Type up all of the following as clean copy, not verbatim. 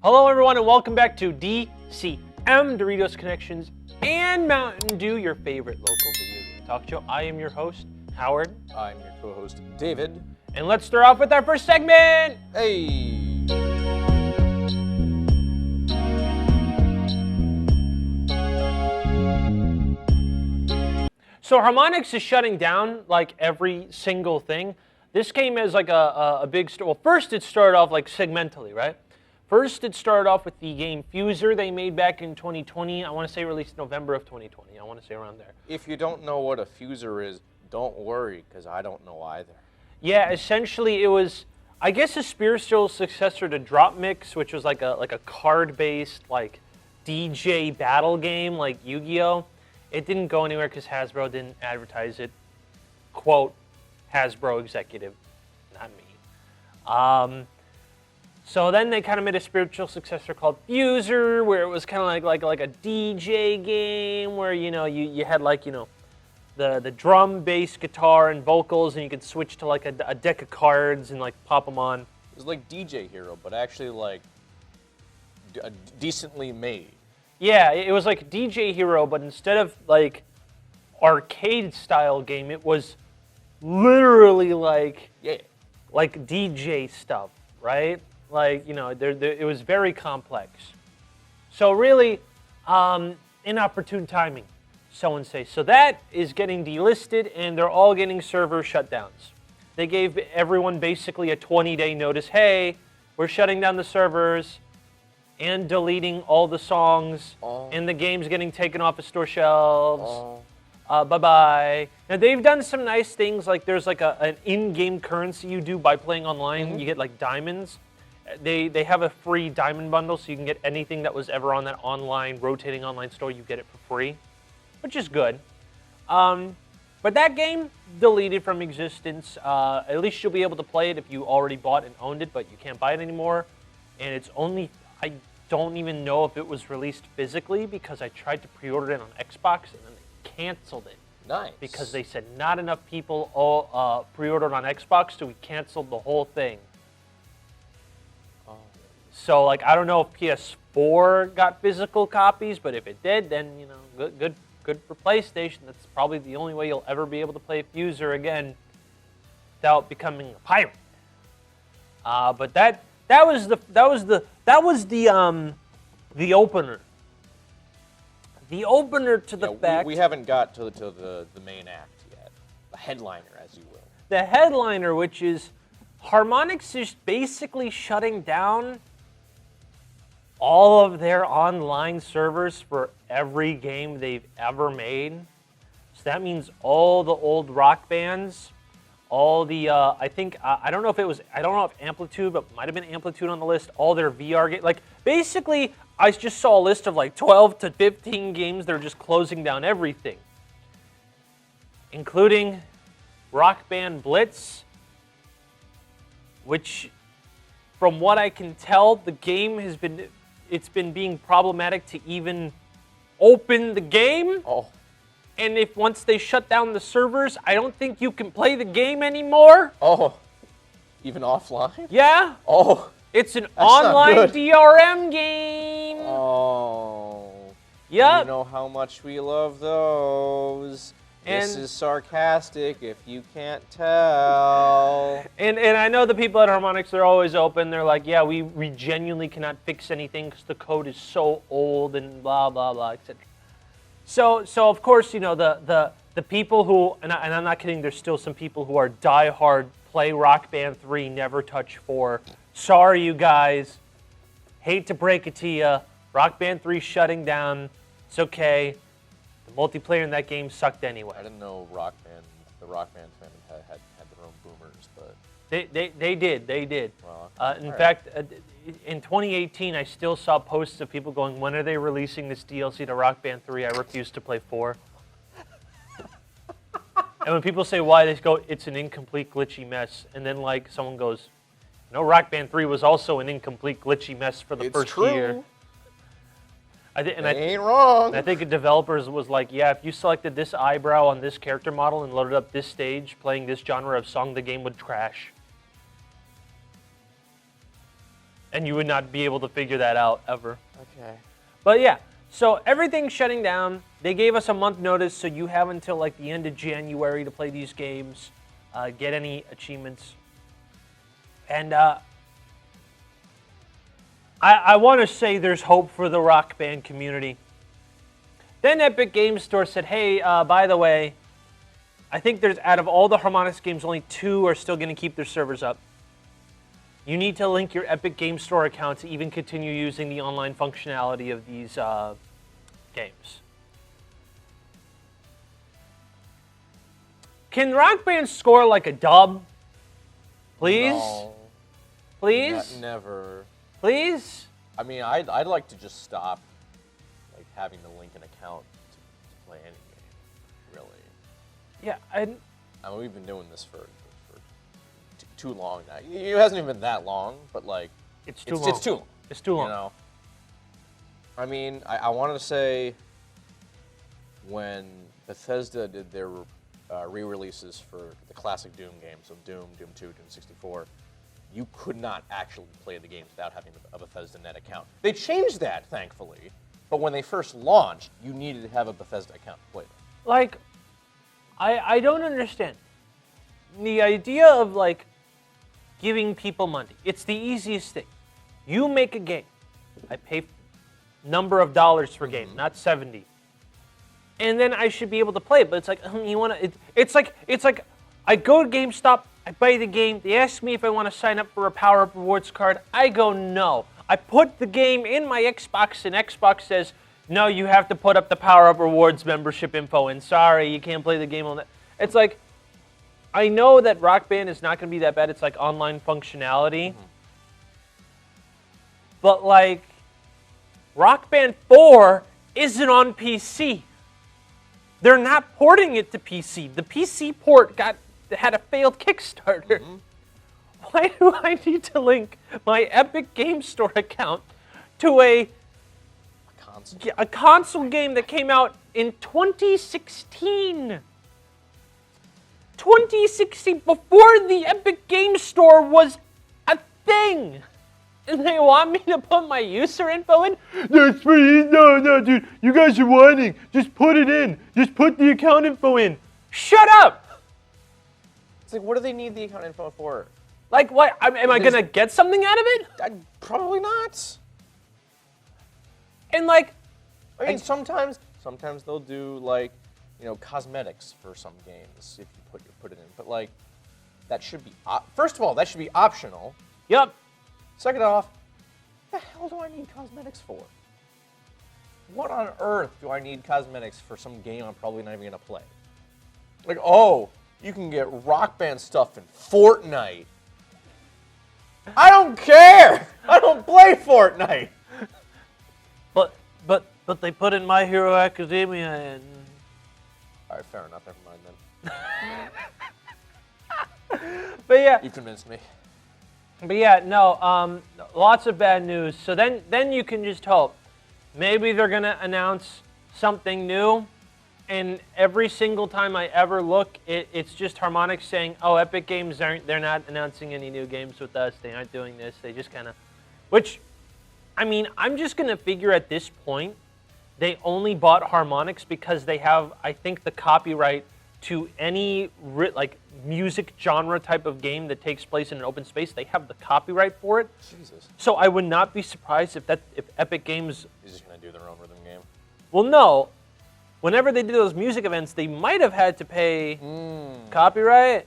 Hello everyone and welcome back to DCM, Doritos Connections, and Mountain Dew, your favorite local video game talk show. I am your host, Howard. I'm your co-host, David. And let's start off with our first segment! Hey! So Harmonix is shutting down like every single thing. This came as like a big story. Well, first it started off like segmentally, right? First, it started off with the game Fuser they made back in 2020. I want to say released November of 2020. I want to say around there. If you don't know what a Fuser is, don't worry, because I don't know either. Yeah, essentially it was, I guess, a spiritual successor to Drop Mix, which was like a card-based like DJ battle game like Yu-Gi-Oh! It didn't go anywhere because Hasbro didn't advertise it. Quote, Hasbro executive, not me. So then they kind of made a spiritual successor called Fuser, where it was kind of like a DJ game, where you had the drum, bass, guitar, and vocals, and you could switch to like a deck of cards and like pop them on. It was like DJ Hero, but actually like decently made. Yeah, it was like DJ Hero, but instead of like arcade style game, it was literally like DJ stuff, right? Like, it was very complex. So really, inopportune timing, someone say. So that is getting delisted, and they're all getting server shutdowns. They gave everyone basically a 20-day notice. Hey, we're shutting down the servers and deleting all the songs, and the game's getting taken off of store shelves. Bye-bye. Now, they've done some nice things, like there's like an in-game currency you do by playing online. Mm-hmm. You get like diamonds. They have a free diamond bundle, so you can get anything that was ever on that rotating online store, you get it for free, which is good. But that game, deleted from existence. At least you'll be able to play it if you already bought and owned it, but you can't buy it anymore. And it's only, I don't even know if it was released physically, because I tried to pre-order it on Xbox, and then they canceled it. Nice. Because they said not enough people all pre-ordered on Xbox, so we canceled the whole thing. So, like, I don't know if PS4 got physical copies, but if it did, then, good for PlayStation. That's probably the only way you'll ever be able to play Fuser again without becoming a pirate. But that was the opener. The opener to the fact. We haven't got to the main act yet. The headliner, as you will. The headliner, which is Harmonix, is basically shutting down all of their online servers for every game they've ever made. So that means all the old rock bands, all the, I don't know if Amplitude, but might have been Amplitude on the list, all their VR games. Like, basically, I just saw a list of like 12 to 15 games that are just closing down everything, including Rock Band Blitz, which, from what I can tell, the game has been being problematic to even open the game. Oh. And if once they shut down the servers, I don't think you can play the game anymore. Oh. Even offline? Yeah. Oh. It's an online DRM game. Oh. Yep. You know how much we love those. This is sarcastic if you can't tell. And I know the people at Harmonix, they're always open. They're like, yeah, we genuinely cannot fix anything because the code is so old and blah, blah, blah, etc. So of course, the people who, and I'm not kidding, there's still some people who are diehard, play Rock Band 3, never touch 4. Sorry, you guys. Hate to break it to you. Rock Band 3 shutting down. It's okay. The multiplayer in that game sucked anyway. I didn't know the Rock Band fandom had their own boomers, but they did. Well, in fact, in 2018, I still saw posts of people going, "When are they releasing this DLC to Rock Band 3? I refuse to play 4." And when people say why, they go, "It's an incomplete, glitchy mess." And then like someone goes, "No, Rock Band 3 was also an incomplete, glitchy mess for the first year." I ain't wrong. I think the developers was like, yeah, if you selected this eyebrow on this character model and loaded up this stage playing this genre of song, the game would crash. And you would not be able to figure that out ever. Okay. But yeah, so everything's shutting down. They gave us a month notice, so you have until like the end of January to play these games, get any achievements. And I want to say there's hope for the Rock Band community. Then Epic Games Store said, hey, by the way, I think there's, out of all the Harmonix games, only 2 are still going to keep their servers up. You need to link your Epic Games Store account to even continue using the online functionality of these games. Can Rock Band score like a dub? Please? No. Please? Never. Please? I mean, I'd like to just stop like having to link an account to play any game. Really. Yeah, I mean, we've been doing this for too long now. It hasn't even been that long, but like it's too long. It's too long. It's too long. You know. I mean, I wanted to say when Bethesda did their re-releases for the classic Doom games, so Doom, Doom 2, Doom 64, you could not actually play the games without having a Bethesda Net account. They changed that, thankfully, but when they first launched, you needed to have a Bethesda account to play them. Like, I don't understand. The idea of, like, giving people money. It's the easiest thing. You make a game. I pay number of dollars for game, not 70. And then I should be able to play it. But it's like, you want to... It's like I go to GameStop, I buy the game, they ask me if I want to sign up for a power-up rewards card. I go, no. I put the game in my Xbox, and Xbox says, no, you have to put up the power-up rewards membership info, and sorry, you can't play the game on that. It's like, I know that Rock Band is not going to be that bad. It's like online functionality. But like, Rock Band 4 isn't on PC. They're not porting it to PC. The PC port had a failed Kickstarter. Why do I need to link my Epic Games Store account to a console game that came out in 2016? 2016, before the Epic Games Store was a thing. And they want me to put my user info in? That's pretty, no, dude, you guys are whining. Just put it in. Just put the account info in. Shut up! It's like, what do they need the account info for? Like, what? Am I going to get something out of it? Probably not. And like... I mean, sometimes they'll do, like, you know, cosmetics for some games if you put it in. But, like, that should be... First of all, that should be optional. Yep. Second off, what the hell do I need cosmetics for? What on earth do I need cosmetics for some game I'm probably not even going to play? Like, oh, you can get Rock Band stuff in Fortnite. I don't care! I don't play Fortnite! But they put in My Hero Academia and... Alright, fair enough. Never mind then. But yeah. You convinced me. But yeah, no, lots of bad news. So then you can just hope. Maybe they're going to announce something new, and every single time I ever look, it's just Harmonix saying, oh, Epic Games, they're not announcing any new games with us. They aren't doing this. They just kind of... Which, I mean, I'm just going to figure at this point, they only bought Harmonix because they have, I think, the copyright to any like music genre type of game that takes place in an open space. They have the copyright for it. Jesus. So I would not be surprised if Epic Games is just gonna do their own rhythm game. Well, no. Whenever they did those music events, they might have had to pay copyright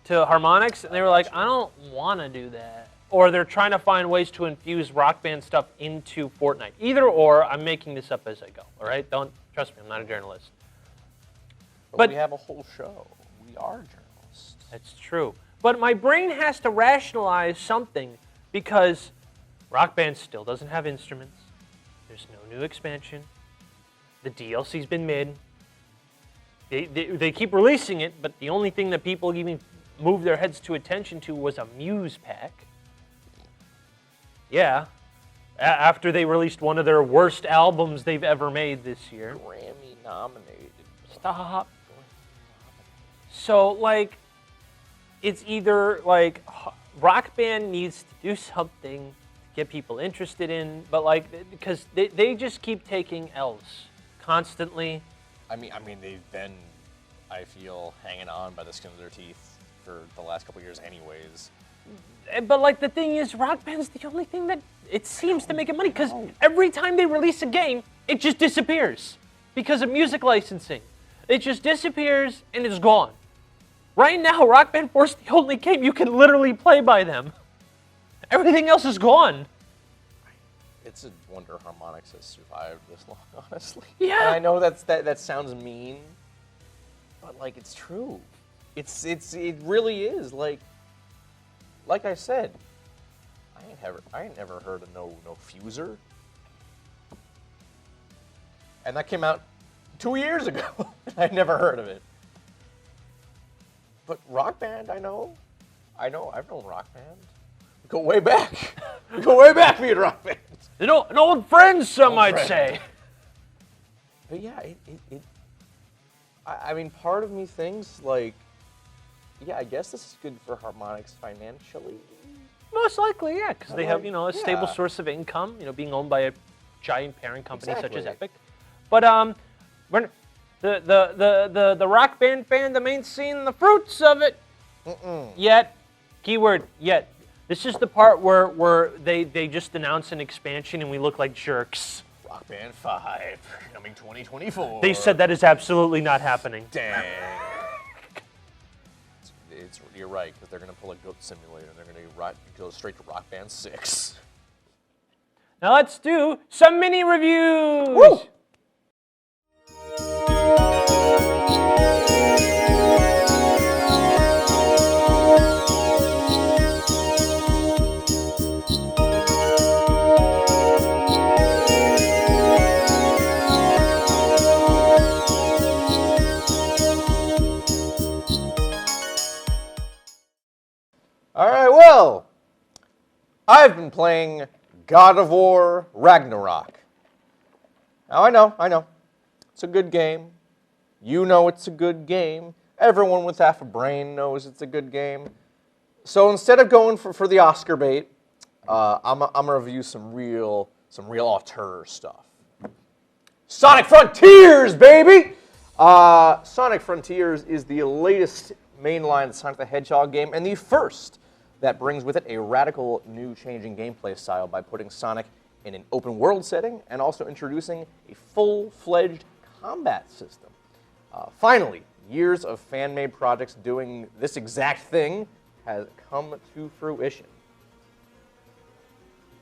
to Harmonix, and they were like, I don't want to do that. Or they're trying to find ways to infuse Rock Band stuff into Fortnite. Either or, I'm making this up as I go. All right, don't trust me. I'm not a journalist. But we have a whole show. We are journalists. That's true. But my brain has to rationalize something because Rock Band still doesn't have instruments. There's no new expansion. The DLC's been mid. They keep releasing it, but the only thing that people even moved their heads to attention to was a Muse pack. Yeah. After they released one of their worst albums they've ever made this year. Grammy nominated. Stop. So, like, it's either, like, Rock Band needs to do something to get people interested in, but like because they just keep taking L's constantly. I mean, they've been, I feel, hanging on by the skin of their teeth for the last couple of years, anyways. But like the thing is, Rock Band's the only thing that it seems to make it money because every time they release a game, it just disappears because of music licensing. It just disappears and is gone. Right now, Rock Band 4 is the only game you can literally play by them. Everything else is gone. It's a wonder Harmonix has survived this long, honestly. Yeah. And I know that sounds mean, but like it's true. It really is. Like I said, I ain't never heard of no Fuser. And that came out 2 years ago. I'd never heard of it. But Rock Band, I know. I've known Rock Band. We go way back. We go way back, me and Rock Band. An old friend, some might say. But yeah, I mean, part of me thinks, like, yeah, I guess this is good for Harmonix financially. Most likely, yeah, because they have, a stable yeah. source of income, being owned by a giant parent company such as Exactly. Epic. But we're, the Rock Band fandom ain't seen the fruits of it yet. Keyword yet. This is the part where they just announce an expansion and we look like jerks. Rock Band 5 coming 2024. They said that is absolutely not happening. Dang. You're right, because they're going to pull a Goat Simulator and they're going to go straight to Rock Band 6. Now let's do some mini reviews. Woo! All right, well, I've been playing God of War Ragnarok. Now, I know. It's a good game. You know it's a good game. Everyone with half a brain knows it's a good game. So instead of going for the Oscar bait, I'm gonna review some real auteur stuff. Sonic Frontiers, baby! Sonic Frontiers is the latest mainline Sonic the Hedgehog game and the first that brings with it a radical new change in gameplay style by putting Sonic in an open world setting and also introducing a full-fledged combat system. Finally, years of fan-made projects doing this exact thing has come to fruition.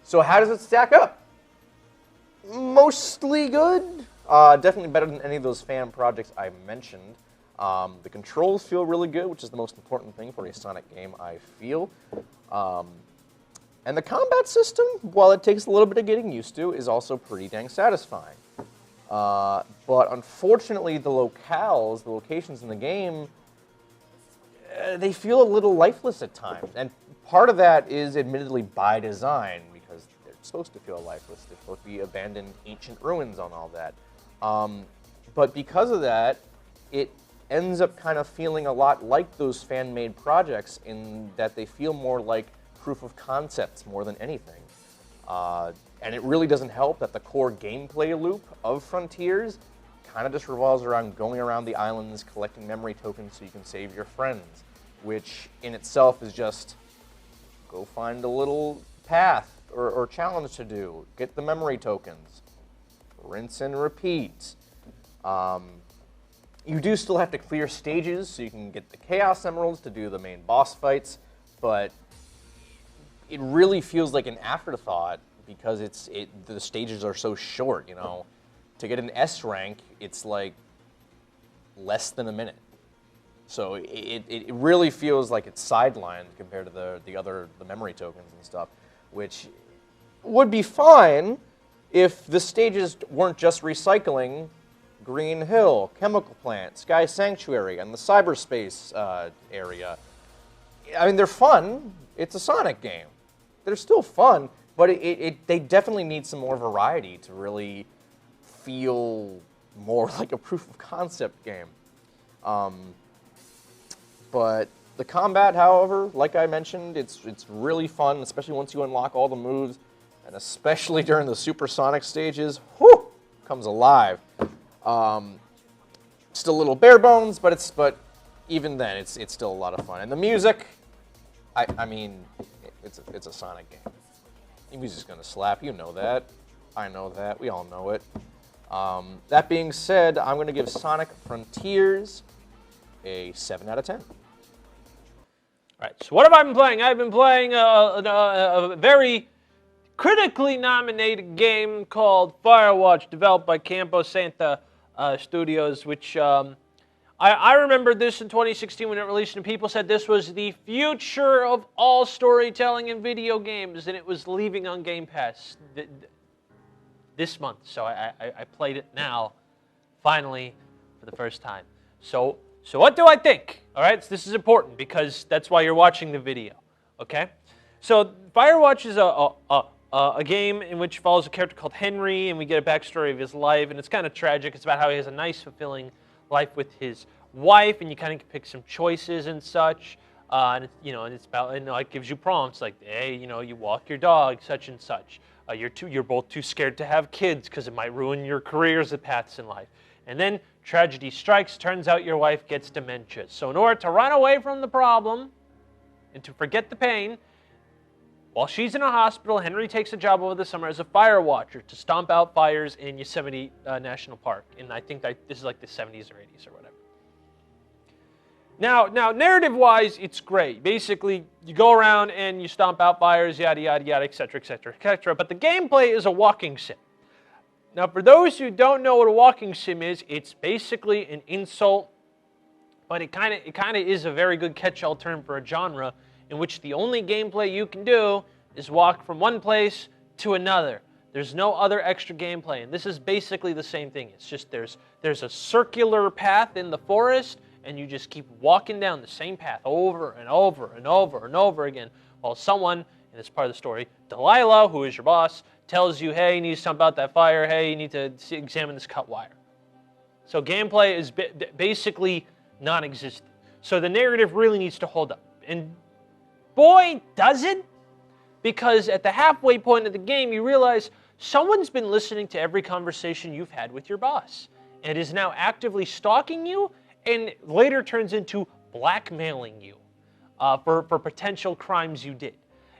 So how does it stack up? Mostly good. Definitely better than any of those fan projects I mentioned. The controls feel really good, which is the most important thing for a Sonic game, I feel. And the combat system, while it takes a little bit of getting used to, is also pretty dang satisfying. But unfortunately, the locations in the game, they feel a little lifeless at times. And part of that is admittedly by design, because they're supposed to feel lifeless. They're supposed to be abandoned ancient ruins on all that. But because of that, it ends up kind of feeling a lot like those fan-made projects in that they feel more like proof of concepts more than anything. And it really doesn't help that the core gameplay loop of Frontiers kind of just revolves around going around the islands, collecting memory tokens so you can save your friends, which in itself is just go find a little path or challenge to do, get the memory tokens, rinse and repeat. You do still have to clear stages so you can get the Chaos Emeralds to do the main boss fights, but it really feels like an afterthought because the stages are so short, To get an S rank, it's like less than a minute. So it really feels like it's sidelined compared to the memory tokens and stuff, which would be fine if the stages weren't just recycling Green Hill, Chemical Plant, Sky Sanctuary, and the cyberspace area. I mean, they're fun. It's a Sonic game. They're still fun, but they definitely need some more variety to really feel more like a proof of concept game. But the combat, however, like I mentioned, it's really fun, especially once you unlock all the moves. and especially during the supersonic stages, whew, comes alive. Still a little bare bones, but even then, it's still a lot of fun. And the music, I mean, it's a Sonic game. The music's gonna slap. You know that. I know that. We all know it. That being said, I'm gonna give Sonic Frontiers a 7 out of 10. All right. So what have I been playing? I've been playing a very critically nominated game called Firewatch, developed by Campo Santa Studios, which I remembered this in 2016 when it released, and people said this was the future of all storytelling in video games, and it was leaving on Game Pass this month. So I played it now, finally, for the first time. So what do I think? All right, so this is important because that's why you're watching the video, okay? So Firewatch is a game in which follows a character called Henry, and we get a backstory of his life, and it's kind of tragic. It's about how he has a nice, fulfilling life with his wife, and you kind of can pick some choices and such. And it's about, it gives you prompts like, hey, you walk your dog, such and such. You're both too scared to have kids because it might ruin your careers and paths in life. And then tragedy strikes. Turns out your wife gets dementia. So in order to run away from the problem and to forget the pain, while she's in a hospital, Henry takes a job over the summer as a fire watcher to stomp out fires in Yosemite National Park. And I think that this is like the 70s or 80s or whatever. Now, narrative-wise, it's great. Basically, you go around and you stomp out fires, yada, yada, yada, et cetera, et cetera, et cetera. But the gameplay is a walking sim. Now, for those who don't know what a walking sim is, it's basically an insult, but it kind of is a very good catch-all term for a genre in which the only gameplay you can do is walk from one place to another. There's no other extra gameplay, and this is basically the same thing. It's just there's a circular path in the forest, and you just keep walking down the same path over and over and over and over again, while someone, and it's part of the story, Delilah, who is your boss, tells you, hey, you need to stomp out that fire, hey, you need to examine this cut wire. So gameplay is basically non-existent. So the narrative really needs to hold up. And boy, does it, because at the halfway point of the game, you realize someone's been listening to every conversation you've had with your boss and is now actively stalking you and later turns into blackmailing you for potential crimes you did.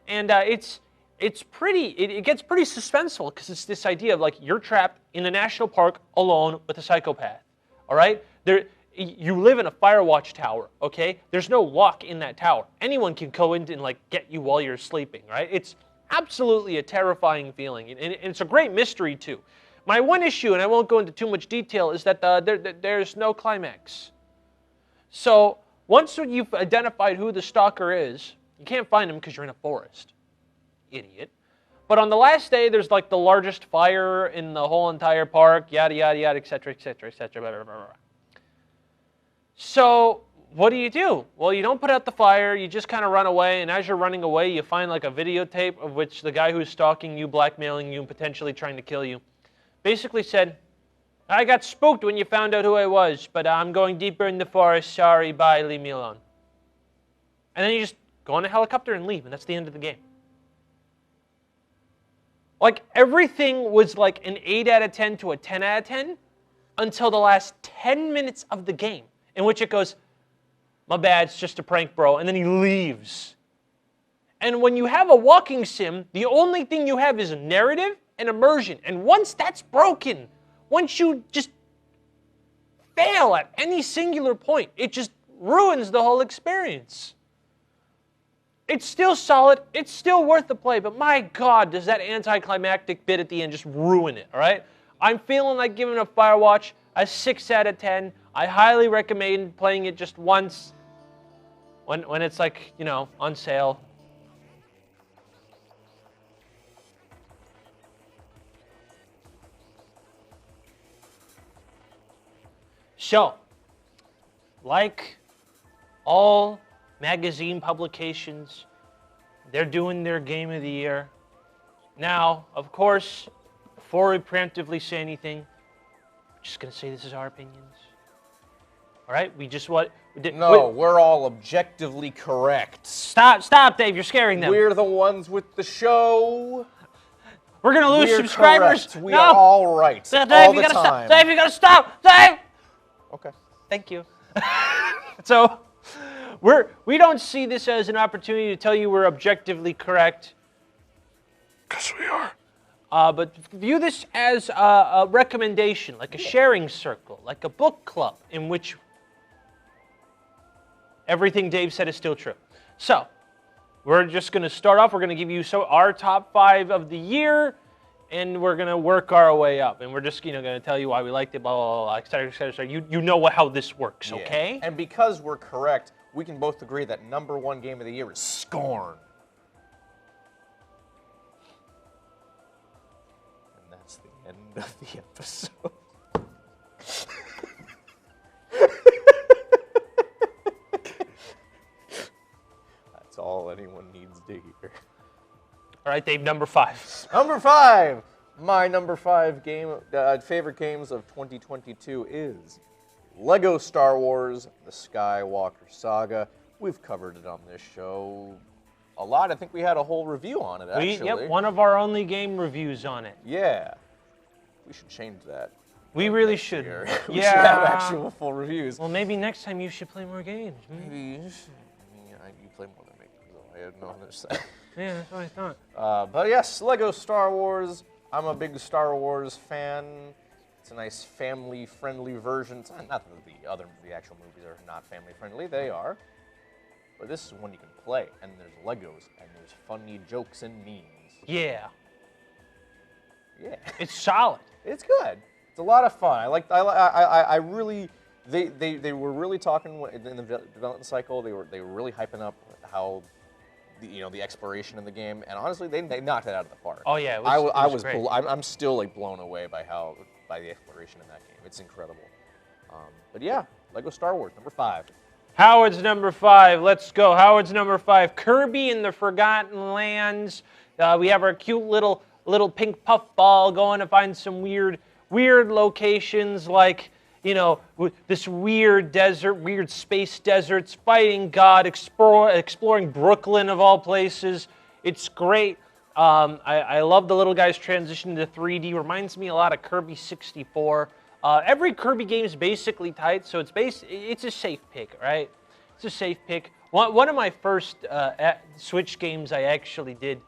And it gets pretty suspenseful because it's this idea of like you're trapped in a national park alone with a psychopath, all right? You live in a Firewatch tower, okay? There's no lock in that tower. Anyone can go in and like get you while you're sleeping, right? It's absolutely a terrifying feeling, and it's a great mystery too. My one issue, and I won't go into too much detail, is that there's no climax. So once you've identified who the stalker is, you can't find him because you're in a forest, idiot. But on the last day, there's like the largest fire in the whole entire park, yada, yada, yada, et cetera, et cetera, et cetera, blah, blah, blah, blah. So what do? Well, you don't put out the fire, you just kind of run away, and as you're running away, you find like a videotape of which the guy who's stalking you, blackmailing you, and potentially trying to kill you, basically said, I got spooked when you found out who I was, but I'm going deeper in the forest, sorry, bye, leave me alone. And then you just go on a helicopter and leave, and that's the end of the game. Like, everything was like an 8 out of 10 to a 10 out of 10 until the last 10 minutes of the game, in which it goes, my bad, it's just a prank, bro, and then he leaves. And when you have a walking sim, the only thing you have is a narrative and immersion, and once that's broken, once you just fail at any singular point, it just ruins the whole experience. It's still solid, it's still worth the play, but my God, does that anticlimactic bit at the end just ruin it, all right? I'm feeling like giving a Firewatch a 6 out of 10. I highly recommend playing it just once when it's like, on sale. So, like all magazine publications, they're doing their Game of the Year. Now, of course, before we preemptively say anything, we're just going to say this is our opinions. All right? We're all objectively correct. Stop, Dave, you're scaring them. We're the ones with the show. We're gonna lose We're subscribers. correct. We no. are all right. Dave, all you the gotta time. stop. Dave, you gotta stop. Dave. Okay. Thank you. So, we don't see this as an opportunity to tell you we're objectively correct. Because we are. But view this as a recommendation, like a sharing circle, like a book club, in which everything Dave said is still true. So, we're just going to start off. We're going to give you our top 5 of the year, and we're going to work our way up. And we're just going to tell you why we liked it, blah, blah, blah, et cetera, et cetera, et cetera. You know how this works, okay? And because we're correct, we can both agree that #1 game of the year is Scorn. And that's the end of the episode. That's all anyone needs to hear. All right, Dave, number 5. Number 5. My number 5 game, favorite games of 2022 is Lego Star Wars: The Skywalker Saga. We've covered it on this show a lot. I think we had a whole review on it, actually. Yep, one of our only game reviews on it. Yeah. We should change that. We really should. We should have actual full reviews. Well, maybe next time you should play more games. Maybe you should. You play more than me, so I have no other say. Yeah, that's what I thought. But yes, Lego Star Wars. I'm a big Star Wars fan. It's a nice family-friendly version. It's not that the actual movies are not family-friendly. They are. But this is one you can play, and there's Legos, and there's funny jokes and memes. Yeah. Yeah. It's solid. It's good. It's a lot of fun. I really, they were really talking in the development cycle. They were really hyping up how the exploration in the game, and honestly, they knocked it out of the park. Oh yeah, it was great. I'm still like blown away by the exploration in that game. It's incredible. But yeah, Lego Star Wars number 5. Howard's number 5. Let's go. Howard's number 5. Kirby and the Forgotten Lands. We have our cute little pink puff ball going to find some weird locations like, this weird desert, weird space deserts, fighting God, exploring Brooklyn of all places. It's great. I love the little guy's transition to 3D. Reminds me a lot of Kirby 64. Every Kirby game is basically tight, so it's a safe pick, right? It's a safe pick. One of my first Switch games I actually did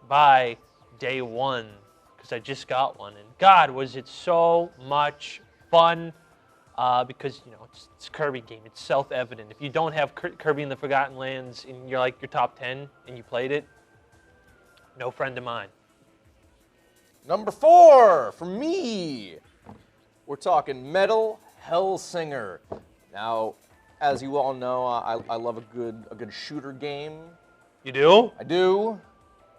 buy day one, because I just got one, and God, was it so much fun. Because it's a Kirby game. It's self-evident. If you don't have Kirby and the Forgotten Lands in your top 10 and you played it, no friend of mine. Number 4 for me. We're talking Metal Hellsinger. Now, as you all know, I love a good shooter game. You do? I do.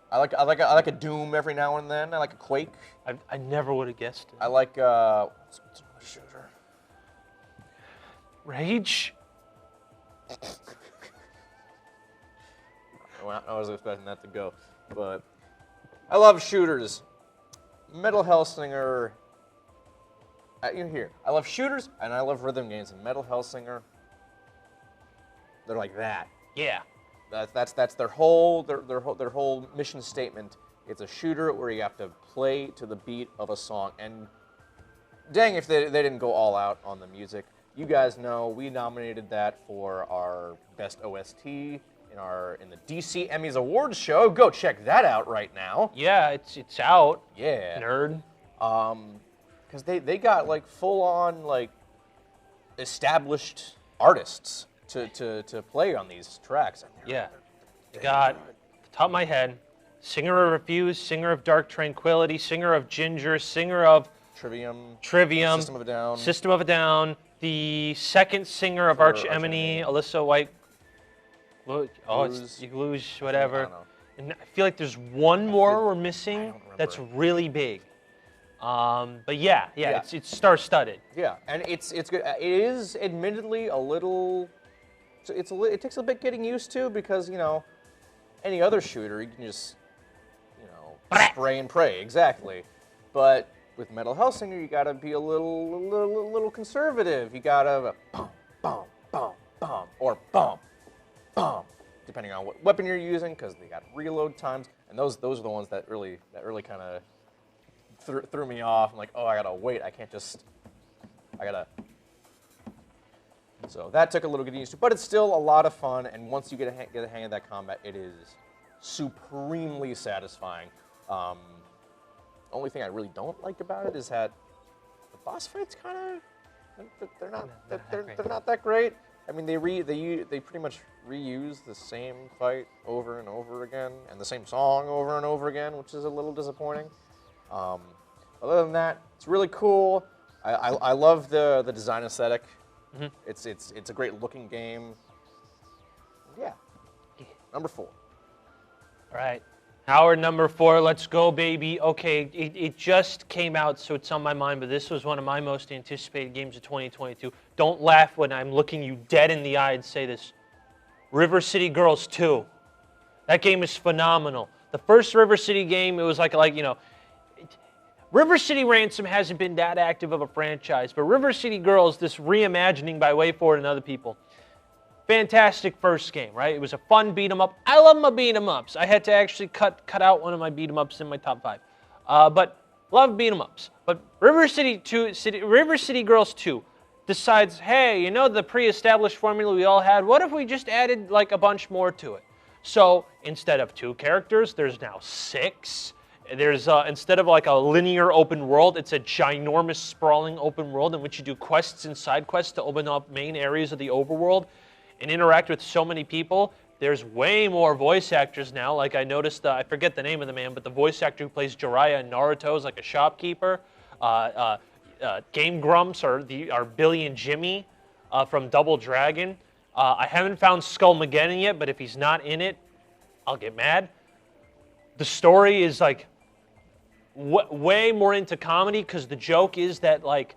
I like a Doom every now and then. I like a Quake. I never would have guessed it. I like what's a shooter? Rage? I was expecting that to go, but I love shooters. Metal Hellsinger. Here. I love shooters and I love rhythm games. And Metal Hellsinger, they're like that. Yeah. That's their whole mission statement. It's a shooter where you have to play to the beat of a song. And dang, if they didn't go all out on the music. You guys know we nominated that for our best OST in the DC Emmys Awards show. Go check that out right now. Yeah, it's out. Yeah. Nerd. Because they got like full on established artists to play on these tracks. Yeah. You got, off the top of my head, singer of Refuse, singer of Dark Tranquility, singer of Ginger, singer of Trivium, System of a Down, the second singer of Arch Enemy, Alyssa White. It's Lose, whatever. I don't know. And I feel like there's one more we're missing that's really big. But yeah, it's star-studded. Yeah, and it's good. It is admittedly a little. It takes a bit getting used to because any other shooter you can just spray and pray exactly, but with Metal Hellsinger you gotta be a little conservative. You gotta bum bum bum bum or bum bum depending on what weapon you're using because they got reload times and those are the ones that really kind of threw me off. I'm like, oh, I gotta wait. I can't just. I gotta. So that took a little getting used to, but it's still a lot of fun. And once you get a hang of that combat, it is supremely satisfying. Only thing I really don't like about it is that the boss fights kind of they're not that great. I mean, they pretty much reuse the same fight over and over again, and the same song over and over again, which is a little disappointing. Other than that, it's really cool. I love the design aesthetic. Mm-hmm. It's a great looking game. Yeah. Number 4. All right. Howard, number 4. Let's go, baby. Okay, it just came out, so it's on my mind, but this was one of my most anticipated games of 2022. Don't laugh when I'm looking you dead in the eye and say this. River City Girls 2. That game is phenomenal. The first River City game, it was like you know, River City Ransom hasn't been that active of a franchise, but River City Girls, this reimagining by WayForward and other people, fantastic first game, right? It was a fun beat-em-up. I love my beat-em-ups. I had to actually cut out one of my beat-em-ups in my top 5. But love beat-em-ups. But River City Girls 2 decides, hey, you know the pre-established formula we all had? What if we just added like a bunch more to it? So instead of 2 characters, there's now 6. There's instead of like a linear open world, it's a ginormous sprawling open world in which you do quests and side quests to open up main areas of the overworld and interact with so many people. There's way more voice actors now. Like I noticed, I forget the name of the man, but the voice actor who plays Jiraiya in Naruto is like a shopkeeper. Game Grumps are Billy and Jimmy from Double Dragon. I haven't found Skullmageddon yet, but if he's not in it, I'll get mad. The story is like way more into comedy because the joke is that like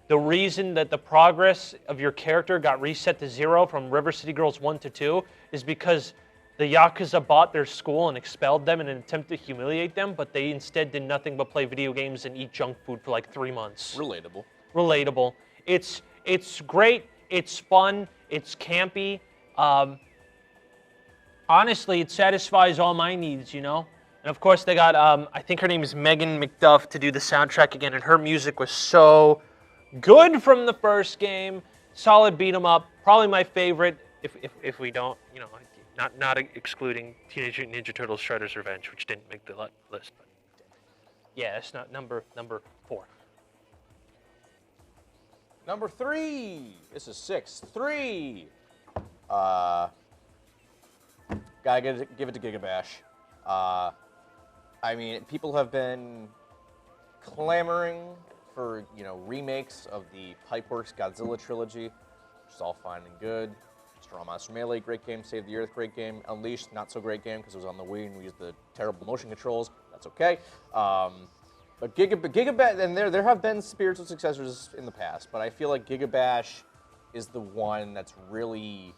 the reason that the progress of your character got reset to 0 from River City Girls 1 to 2 is because the Yakuza bought their school and expelled them in an attempt to humiliate them, but they instead did nothing but play video games and eat junk food for like 3 months. Relatable. It's great. It's fun. It's campy. Honestly, it satisfies all my needs, you know? And of course, they got, I think her name is Megan McDuff to do the soundtrack again, and her music was so good from the first game. Solid beat 'em up. Probably my favorite, if we don't, you know, not excluding Teenage Mutant Ninja Turtles Shredder's Revenge, which didn't make the list. But yeah, it's not number 4. Number 3. This is 6. 3. Gotta give it to Gigabash. I mean, people have been clamoring for, you know, remakes of the Pipeworks Godzilla trilogy, which is all fine and good. Straw Monster Melee, great game. Save the Earth, great game. Unleashed, not so great game because it was on the Wii and we used the terrible motion controls. That's okay. But Gigabash, and there have been spiritual successors in the past, but I feel like Gigabash is the one that's really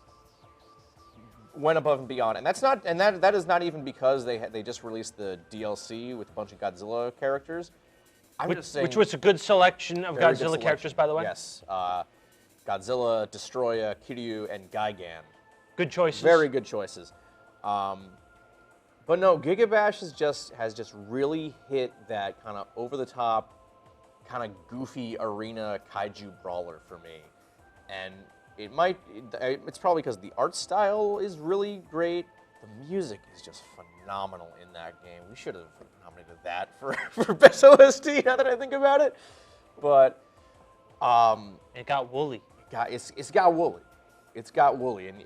went above and beyond, and that is not even because they just released the DLC with a bunch of Godzilla characters. Which was a good selection of Godzilla characters, by the way. Yes, Godzilla, Destroya, Kiryu, and Gigan. Good choices. Very good choices. But no, Gigabash has just really hit that kind of over the top, kind of goofy arena kaiju brawler for me, and it's probably because the art style is really great. The music is just phenomenal in that game. We should have nominated that for Best OST now that I think about it. But it got woolly. It's got woolly. It's got woolly. And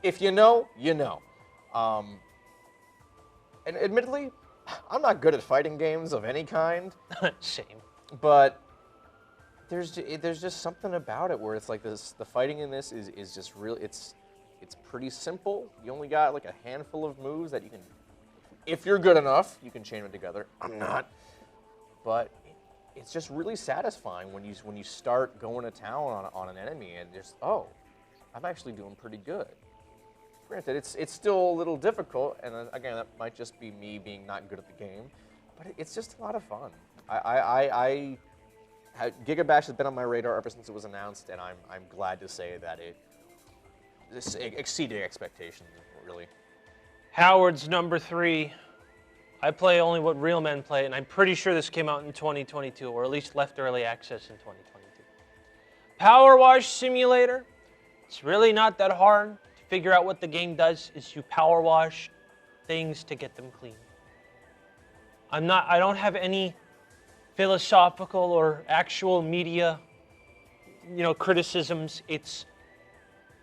if you know, you know. And admittedly, I'm not good at fighting games of any kind. Same. But there's just something about it where it's like this. The fighting in this is just really. It's pretty simple. You only got like a handful of moves that you can, if you're good enough, you can chain them together. I'm not, but it's just really satisfying when you start going to town on an enemy and just I'm actually doing pretty good. Granted, it's still a little difficult, and again, that might just be me being not good at the game, but it's just a lot of fun. Gigabash has been on my radar ever since it was announced, and I'm glad to say that it exceeded expectations, really. Howard's number 3. I play only what real men play, and I'm pretty sure this came out in 2022, or at least left early access in 2022. Power Wash Simulator. It's really not that hard to figure out what the game does. Is you power wash things to get them clean. I don't have any philosophical or actual media, criticisms. It's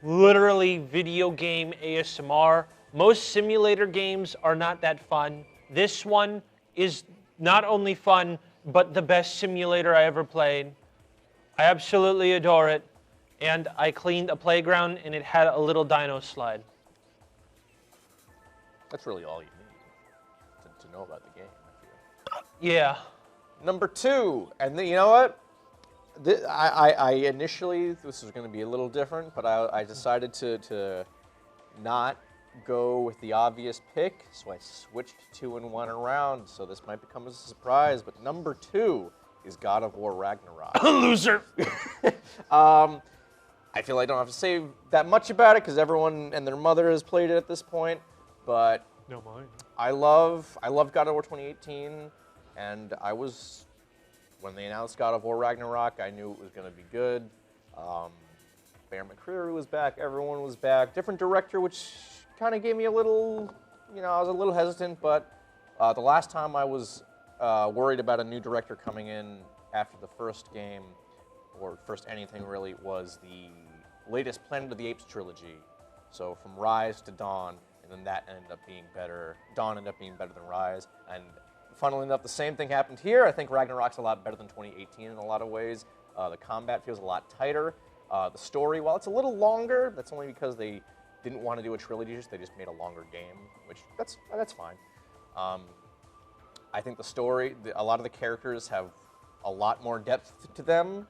literally video game ASMR. Most simulator games are not that fun. This one is not only fun, but the best simulator I ever played. I absolutely adore it. And I cleaned a playground, and it had a little dino slide. That's really all you need to know about the game, I feel. Yeah. Number 2, and then, you know what? I initially, this was going to be a little different, but I decided to not go with the obvious pick, so I switched 2 and 1 around, so this might become a surprise, but number 2 is God of War Ragnarok. Loser! I feel I don't have to say that much about it, because everyone and their mother has played it at this point, but No, mine. I love God of War 2018, and when they announced God of War Ragnarok, I knew it was going to be good. Bear McCreary was back, everyone was back. Different director, which kind of gave me a little, I was a little hesitant, but the last time I was worried about a new director coming in after the first game, or first anything really, was the latest Planet of the Apes trilogy. So from Rise to Dawn, and then that ended up being better. Dawn ended up being better than Rise, and funnily enough, the same thing happened here. I think Ragnarok's a lot better than 2018 in a lot of ways. The combat feels a lot tighter. The story, while it's a little longer, that's only because they didn't want to do a trilogy, they just made a longer game, which that's fine. I think the story, a lot of the characters have a lot more depth to them.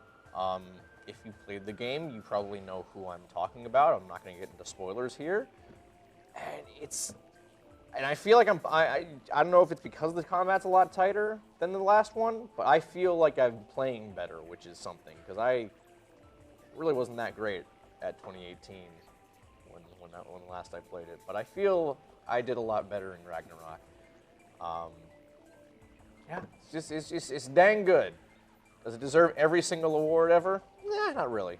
If you played the game, you probably know who I'm talking about. I'm not going to get into spoilers here. And I feel like I don't know if it's because the combat's a lot tighter than the last one, but I feel like I'm playing better, which is something, because I really wasn't that great at 2018 when last I played it. But I feel I did a lot better in Ragnarok. Yeah, it's dang good. Does it deserve every single award ever? Nah, not really.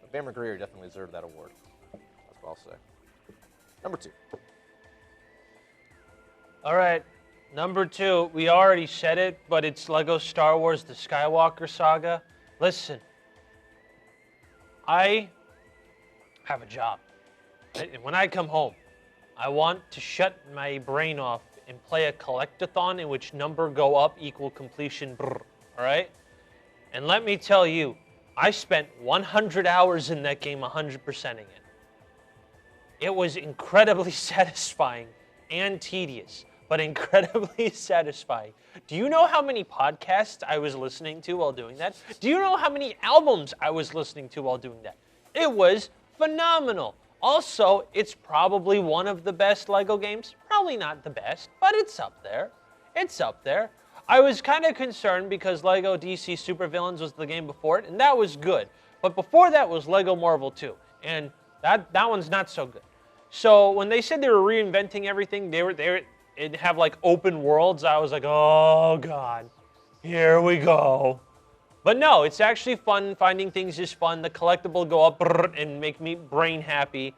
But Bear McCreary definitely deserved that award. That's what I'll say. Number 2. All right, number 2. We already said it, but it's Lego Star Wars: The Skywalker Saga. Listen, I have a job. And when I come home, I want to shut my brain off and play a collectathon in which number go up equal completion. Brr, all right? And let me tell you, I spent 100 hours in that game 100%ing it. It was incredibly satisfying and tedious, but incredibly satisfying. Do you know how many podcasts I was listening to while doing that? Do you know how many albums I was listening to while doing that? It was phenomenal. Also, it's probably one of the best Lego games. Probably not the best, but it's up there. It's up there. I was kind of concerned because Lego DC Supervillains was the game before it, and that was good. But before that was Lego Marvel 2, and that one's not so good. So when they said they were reinventing everything, it'd have like open worlds. I was like, oh god, here we go. But no, it's actually fun. Finding things is fun. The collectible go up and make me brain happy.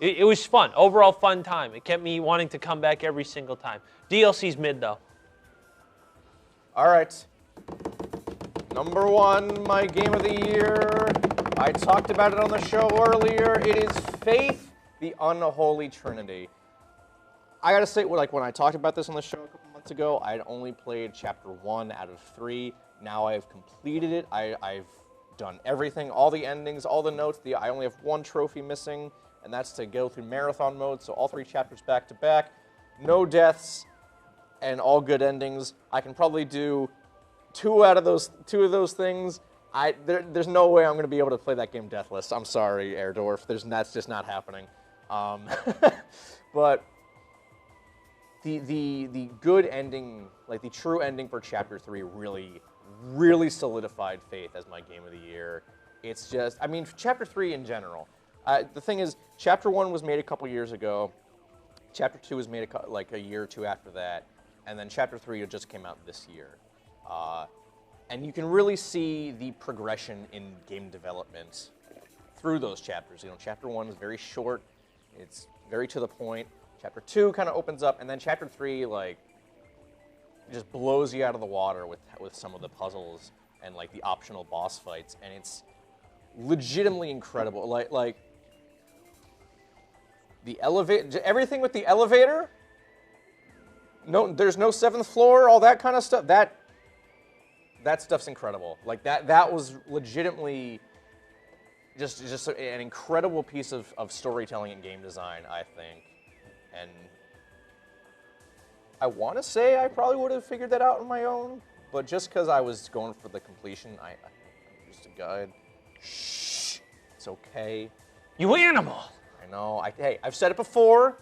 It was fun. Overall fun time. It kept me wanting to come back every single time. DLC's mid though. All right. Number 1, my game of the year. I talked about it on the show earlier. It is Faith, the Unholy Trinity. I gotta say, when I talked about this on the show a couple months ago, I'd only played Chapter 1 out of 3. Now I've completed it. I've done everything, all the endings, all the notes. I only have 1 trophy missing, and that's to go through marathon mode, so all 3 chapters back to back. No deaths, and all good endings. I can probably do 2 of those things. There's no way I'm going to be able to play that game deathless. I'm sorry, Airdorf. That's just not happening. But the good ending, like the true ending for Chapter 3, really solidified Faith as my game of the year. It's just, Chapter 3 in general. The thing is, Chapter 1 was made a couple years ago. Chapter 2 was made like a year or two after that, and then Chapter 3 just came out this year. And you can really see the progression in game development through those chapters. You know, Chapter 1 is very short, it's very to the point. Chapter 2 kind of opens up, and then Chapter 3 like just blows you out of the water with some of the puzzles and like the optional boss fights, and it's legitimately incredible. Like the elevator, everything with the elevator. No, there's no 7th floor, all that kind of stuff. That stuff's incredible. Like that was legitimately just an incredible piece of storytelling and game design, I think. And I want to say I probably would have figured that out on my own, but just because I was going for the completion, I used a guide. Shh, it's okay. You animal! I know. Hey, I've said it before.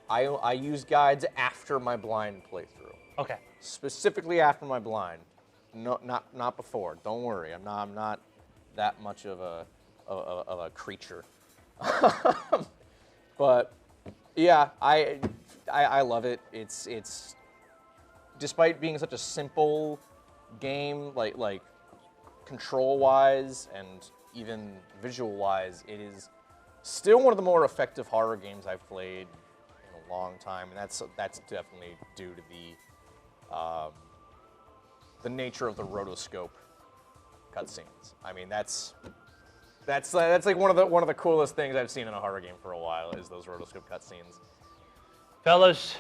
I use guides after my blind playthrough. Okay. Specifically after my blind. No, not before. Don't worry. I'm not that much of a creature. But yeah, I love it. It's despite being such a simple game, like control-wise and even visual-wise, it is still one of the more effective horror games I've played in a long time, and that's definitely due to the nature of the rotoscope cutscenes. I mean, that's like one of the coolest things I've seen in a horror game for a while is those rotoscope cutscenes. Fellas,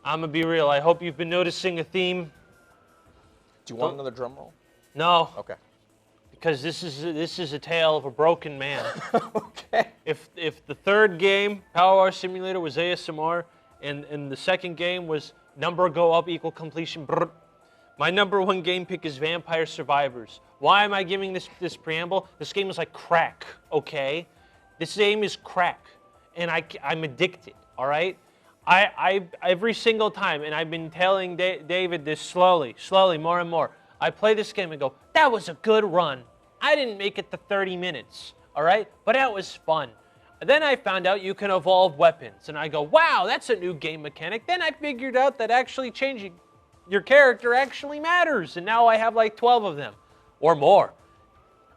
I'm gonna be real. I hope you've been noticing a theme. Do you want another drum roll? No. Okay. Because this is a tale of a broken man. Okay. If the third game, Power Wash Simulator, was ASMR, and the second game was number go up equal completion, brr, my number one game pick is Vampire Survivors. Why am I giving this preamble? This game is like crack, okay? This game is crack, and I'm addicted, all right? I every single time, and I've been telling David this slowly, more and more. I play this game and go, that was a good run. I didn't make it to 30 minutes, all right? But that was fun. And then I found out you can evolve weapons, and I go, wow, that's a new game mechanic. Then I figured out that actually changing your character actually matters, and now I have like 12 of them, or more.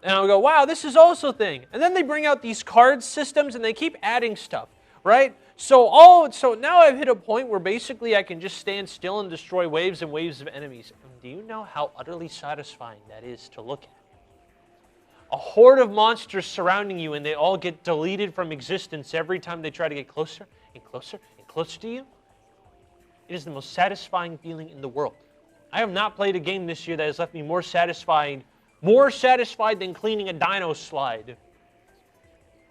And I go, wow, this is also a thing. And then they bring out these card systems, and they keep adding stuff, right? So now I've hit a point where basically I can just stand still and destroy waves and waves of enemies. And do you know how utterly satisfying that is to look at? A horde of monsters surrounding you, and they all get deleted from existence every time they try to get closer and closer and closer to you. It is the most satisfying feeling in the world. I have not played a game this year that has left me more satisfied than cleaning a dino slide.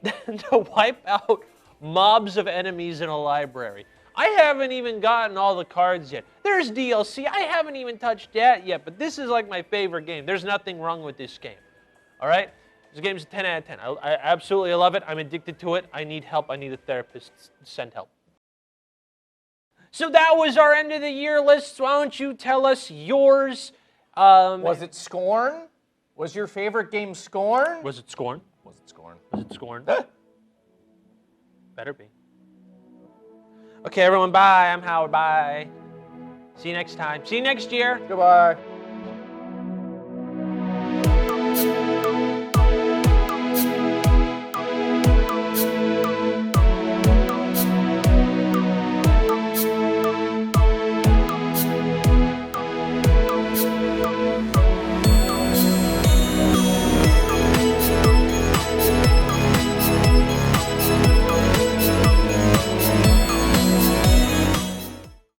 To wipe out mobs of enemies in a library. I haven't even gotten all the cards yet. There's DLC. I haven't even touched that yet, but this is like my favorite game. There's nothing wrong with this game. All right? This game is a 10 out of 10. I absolutely love it. I'm addicted to it. I need help. I need a therapist. Send help. So that was our end of the year list. Why don't you tell us yours? Was it Scorn? Was your favorite game Scorn? Was it Scorn? Was it Scorn? Was it Scorn? Better be. Okay, everyone, bye. I'm Howard. Bye. See you next time. See you next year. Goodbye.